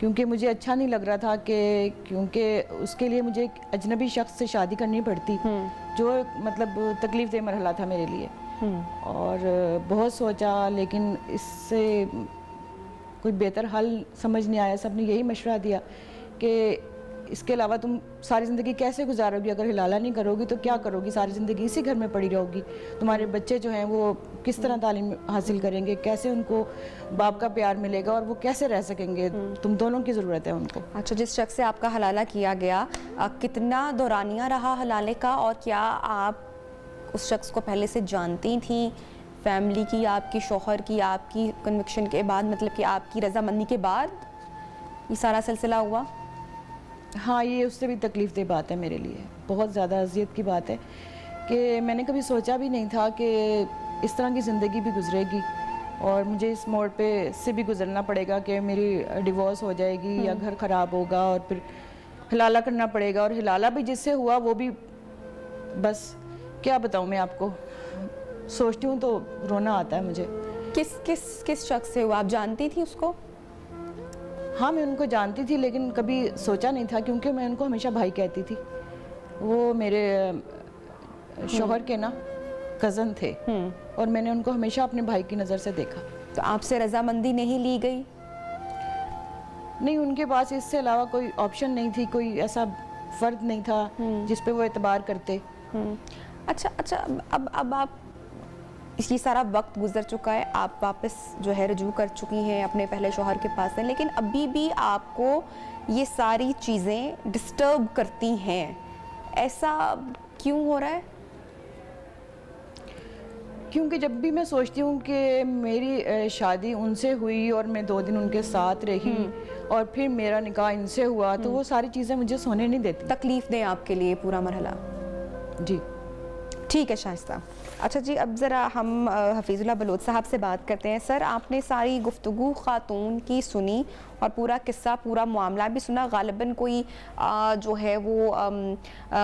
کیونکہ مجھے اچھا نہیں لگ رہا تھا کہ کیونکہ اس کے لیے مجھے ایک اجنبی شخص سے شادی کرنی پڑتی جو مطلب تکلیف دہ مرحلہ تھا میرے لیے. اور بہت سوچا لیکن اس سے کوئی بہتر حل سمجھ نہیں آیا. سب نے یہی مشورہ دیا کہ اس کے علاوہ تم ساری زندگی کیسے گزارو گی؟ اگر حلالہ نہیں کرو گی تو کیا کرو گی؟ ساری زندگی اسی گھر میں پڑی رہو گی. تمہارے بچے جو ہیں وہ کس طرح تعلیم حاصل کریں گے؟ کیسے ان کو باپ کا پیار ملے گا اور وہ کیسے رہ سکیں گے؟ تم دونوں کی ضرورت ہے ان کو. اچھا، جس شخص سے آپ کا حلالہ کیا گیا کتنا دورانیہ رہا حلالے کا، اور کیا آپ اس شخص کو پہلے سے جانتی تھیں؟ فیملی کی، آپ کی شوہر کی، آپ کی کنوکشن کے بعد، مطلب کہ آپ کی رضامندی کے بعد یہ سارا سلسلہ ہوا؟ ہاں، یہ اس سے بھی تکلیف دہ بات ہے میرے لیے. بہت زیادہ اذیت کی بات ہے کہ میں نے کبھی سوچا بھی نہیں تھا کہ اس طرح کی زندگی بھی گزرے گی اور مجھے اس موڑ پہ سے بھی گزرنا پڑے گا کہ میری ڈیورس ہو جائے گی یا گھر خراب ہوگا اور پھر حلالہ کرنا پڑے گا. اور حلالہ بھی جس سے ہوا وہ بھی بس کیا بتاؤں میں آپ کو. سوچتی ہوں تو رونا آتا ہے مجھے. کس شخص سے ہوا؟ آپ جانتی تھی اس کو؟ ہاں، میں ان کو جانتی تھی لیکن کبھی سوچا نہیں تھا کیونکہ میں ان کو ہمیشہ بھائی کہتی تھی. وہ میرے شوہر کے نا کزن تھے اور میں نے ان کو ہمیشہ اپنے بھائی کی نظر سے دیکھا. تو آپ سے رضامندی نہیں لی گئی؟ نہیں، ان کے پاس اس سے علاوہ کوئی آپشن نہیں تھی، کوئی ایسا فرد نہیں تھا جس پہ وہ اعتبار کرتے. اچھا، اب آپ یہ سارا وقت گزر چکا ہے، آپ واپس جو ہے رجوع کر چکی ہیں اپنے پہلے شوہر کے پاس ہیں، لیکن ابھی بھی آپ کو یہ ساری چیزیں ڈسٹرب کرتی ہیں. ایسا کیوں ہو رہا ہے؟ کیونکہ جب بھی میں سوچتی ہوں کہ میری شادی ان سے ہوئی اور میں 2 دن ان کے ساتھ رہی اور پھر میرا نکاح ان سے ہوا تو وہ ساری چیزیں مجھے سونے نہیں دیتی. تکلیف دیں آپ کے لیے پورا مرحلہ. جی ٹھیک ہے شائستہ. اچھا جی، اب ذرا ہم حفیظ اللہ بلوچ صاحب سے بات کرتے ہیں. سر، آپ نے ساری گفتگو خاتون کی سنی اور پورا قصہ، پورا معاملہ بھی سنا. غالباً کوئی جو ہے وہ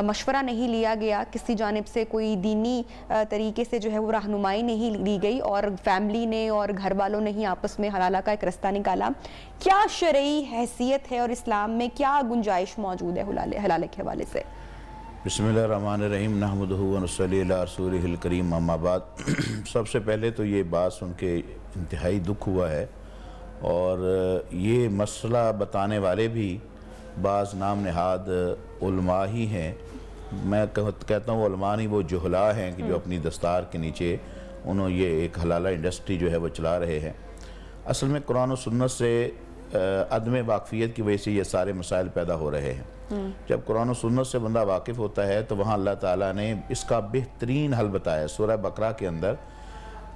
مشورہ نہیں لیا گیا کسی جانب سے، کوئی دینی طریقے سے جو ہے وہ رہنمائی نہیں لی گئی اور فیملی نے اور گھر والوں نے ہی آپس میں حلالہ کا ایک رستہ نکالا. کیا شرعی حیثیت ہے اور اسلام میں کیا گنجائش موجود ہے حلالے کے حوالے سے؟ بسم اللہ الرحمن الرحیم، نحمدہ و نصلی علی رسولہ الکریم، اما بعد. سب سے پہلے تو یہ بات سن کے انتہائی دکھ ہوا ہے اور یہ مسئلہ بتانے والے بھی بعض نام نہاد علماء ہی ہیں. میں کہتا ہوں علماء نہیں، وہ جہلاء ہیں کہ جو اپنی دستار کے نیچے انہوں یہ ایک حلالہ انڈسٹری جو ہے وہ چلا رہے ہیں. اصل میں قرآن و سنت سے عدم واقفیت کی وجہ سے یہ سارے مسائل پیدا ہو رہے ہیں. جب قرآن و سنت سے بندہ واقف ہوتا ہے تو وہاں اللہ تعالیٰ نے اس کا بہترین حل بتایا. سورہ بقرہ کے اندر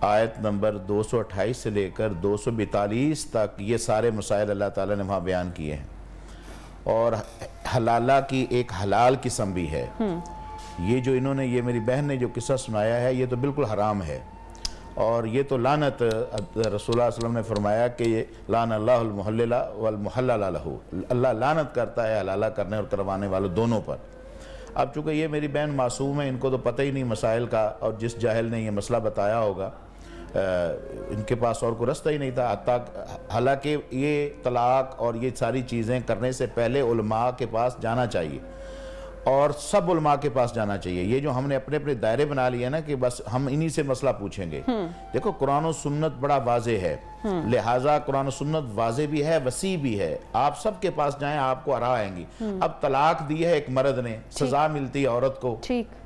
آیت نمبر 228 سے لے کر 242 تک یہ سارے مسائل اللہ تعالیٰ نے وہاں بیان کیے ہیں. اور حلالہ کی ایک حلال قسم بھی ہے. یہ جو انہوں نے، یہ میری بہن نے جو قصہ سنایا ہے، یہ تو بالکل حرام ہے اور یہ تو لعنت. رسول اللہ صلی اللہ علیہ وسلم نے فرمایا کہ یہ لعن اللہ المحلل والمحلل لہ، اللہ لعنت کرتا ہے حلالہ کرنے اور کروانے والوں دونوں پر. اب چونکہ یہ میری بہن معصوم ہے، ان کو تو پتہ ہی نہیں مسائل کا، اور جس جاہل نے یہ مسئلہ بتایا ہوگا ان کے پاس اور کوئی رستہ ہی نہیں تھا. حالانکہ یہ طلاق اور یہ ساری چیزیں کرنے سے پہلے علماء کے پاس جانا چاہیے اور سب علماء کے پاس جانا چاہیے. یہ جو ہم نے اپنے اپنے دائرے بنا لیے نا کہ بس ہم انہی سے مسئلہ پوچھیں گے. دیکھو قرآن و سنت بڑا واضح ہے، لہٰذا قرآن و سنت واضح بھی ہے، وسیع بھی ہے. آپ سب کے پاس جائیں، آپ کو آرا آئیں گی. اب طلاق دی ہے ایک مرد نے، سزا ملتی ہے عورت کو.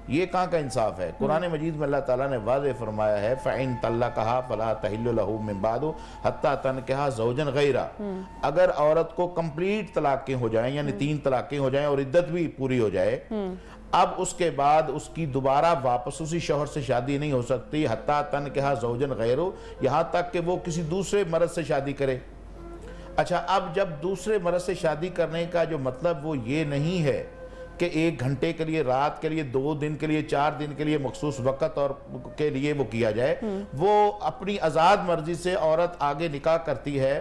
یہ کہاں کا انصاف ہے؟ قرآن مجید میں اللہ تعالیٰ نے واضح فرمایا ہے فَإِن طَلَّقَهَا فَلَا تَحِلُّ لَهُ مِن بَعْدُ حَتَّى تَنكِحَ زَوْجًا غَيْرَهُ. اگر عورت کو کمپلیٹ طلاقیں ہو جائیں، یعنی 3 طلاقیں ہو جائیں اور عدت بھی پوری ہو جائے، اب اس کے بعد اس کی دوبارہ واپس اسی شوہر سے شادی نہیں ہو سکتی. حَتَّى تَنكِحَ زَوْجًا غَيْرَهُ، یہاں تک کہ وہ کسی دوسرے مرد سے شادی کرے. اچھا، اب جب دوسرے مرد سے شادی کرنے کا جو مطلب وہ یہ نہیں ہے کہ 1 گھنٹے کے لیے، رات کے لیے، 2 دن کے لیے، 4 دن کے لیے مخصوص وقت اور کے لیے وہ کیا جائے. وہ اپنی آزاد مرضی سے عورت آگے نکاح کرتی ہے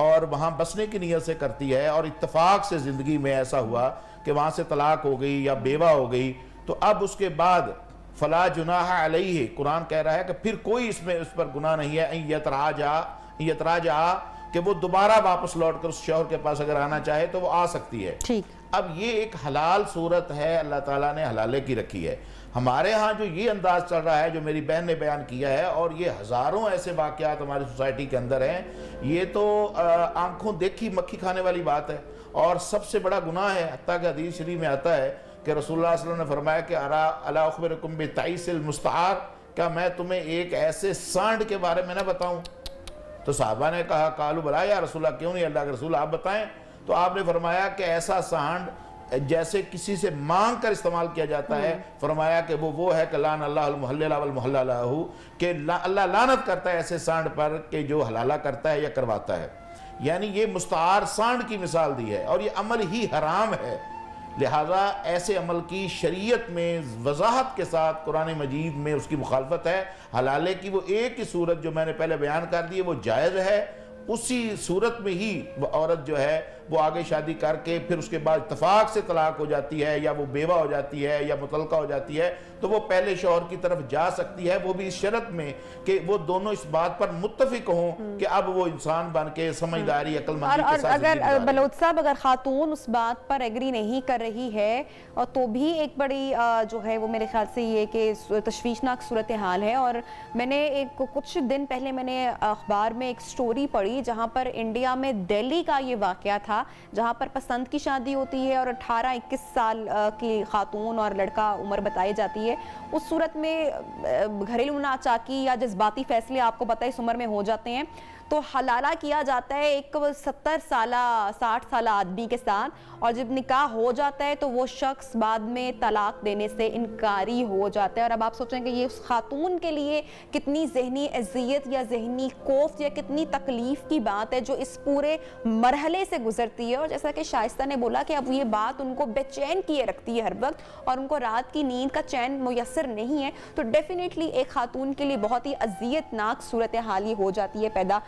اور وہاں بسنے کی نیت سے کرتی ہے اور اتفاق سے زندگی میں ایسا ہوا کہ وہاں سے طلاق ہو گئی یا بیوہ ہو گئی، تو اب اس کے بعد فلا جناح علیہ، قرآن کہہ رہا ہے کہ پھر کوئی اس پر گناہ نہیں ہے. ان یتراجع کہ وہ دوبارہ واپس لوٹ کر اس شوہر کے پاس اگر آنا چاہے تو وہ آ سکتی ہے. ٹھیک. اب یہ ایک حلال صورت ہے, اللہ تعالیٰ نے حلالے کی رکھی ہے. ہمارے ہاں جو یہ انداز چل رہا ہے جو میری بہن نے بیان کیا ہے, اور یہ ہزاروں ایسے واقعات ہماری سوسائٹی کے اندر ہیں, یہ تو آنکھوں دیکھی مکھی کھانے والی بات ہے اور سب سے بڑا گناہ ہے. حتیٰ کہ حدیث شریف میں آتا ہے کہ رسول اللہ صلی اللہ علیہ وسلم نے فرمایا کہ الا اخبرکم بتعیس المستعار, کیا میں تمہیں ایک ایسے سانڈ کے بارے میں نہ بتاؤں؟ تو صحابہ نے کہا قالوا بلا یا رسول اللہ, کیوں نہیں اللہ کے رسول, آپ بتائیں. تو آپ نے فرمایا کہ ایسا سانڈ جیسے کسی سے مانگ کر استعمال کیا جاتا ہے, فرمایا کہ وہ ہے کہ لعن اللہ المحلل والمحلل لہ, کہ اللہ لعنت کرتا ہے ایسے سانڈ پر کہ جو حلالہ کرتا ہے یا کرواتا ہے. یعنی یہ مستعار سانڈ کی مثال دی ہے اور یہ عمل ہی حرام ہے. لہذا ایسے عمل کی شریعت میں وضاحت کے ساتھ قرآن مجید میں اس کی مخالفت ہے. حلالے کی وہ ایک ہی صورت جو میں نے پہلے بیان کر دی ہے وہ جائز ہے, اسی صورت میں ہی وہ عورت جو ہے وہ آگے شادی کر کے پھر اس کے بعد اتفاق سے طلاق ہو جاتی ہے یا وہ بیوہ ہو جاتی ہے یا مطلقہ ہو جاتی ہے تو وہ پہلے شوہر کی طرف جا سکتی ہے, وہ بھی اس شرط میں کہ وہ دونوں اس بات پر متفق ہوں کہ اب وہ انسان بن کے سمجھداری عقل مندی کے ساتھ اگر بلوچ صاحب اگر خاتون اس بات پر ایگری نہیں کر رہی ہے اور تو بھی ایک بڑی جو ہے وہ میرے خیال سے یہ کہ تشویشناک صورتحال ہے. اور میں نے ایک کچھ دن پہلے میں نے اخبار میں ایک سٹوری پڑھی جہاں پر انڈیا میں دہلی کا یہ واقعہ تھا جہاں پر پسند کی شادی ہوتی ہے اور 18-21 سال کی خاتون اور لڑکا عمر بتائی جاتی ہے. اس صورت میں گھریلو ناچاکی یا جذباتی فیصلے آپ کو پتہ ہے اس عمر میں ہو جاتے ہیں تو حلالہ کیا جاتا ہے ایک 70 سالہ 60 سالہ آدمی کے ساتھ, اور جب نکاح ہو جاتا ہے تو وہ شخص بعد میں طلاق دینے سے انکاری ہو جاتا ہے. اور اب آپ سوچیں کہ یہ اس خاتون کے لیے کتنی ذہنی اذیت یا ذہنی کوفت یا کتنی تکلیف کی بات ہے جو اس پورے مرحلے سے گزرتی ہے. اور جیسا کہ شائستہ نے بولا کہ اب یہ بات ان کو بے چین کیے رکھتی ہے ہر وقت اور ان کو رات کی نیند کا چین میسر نہیں ہے, تو ڈیفینیٹلی ایک خاتون کے لیے بہت ہی اذیت ناک صورتحال یہ ہو جاتی ہے پیدا.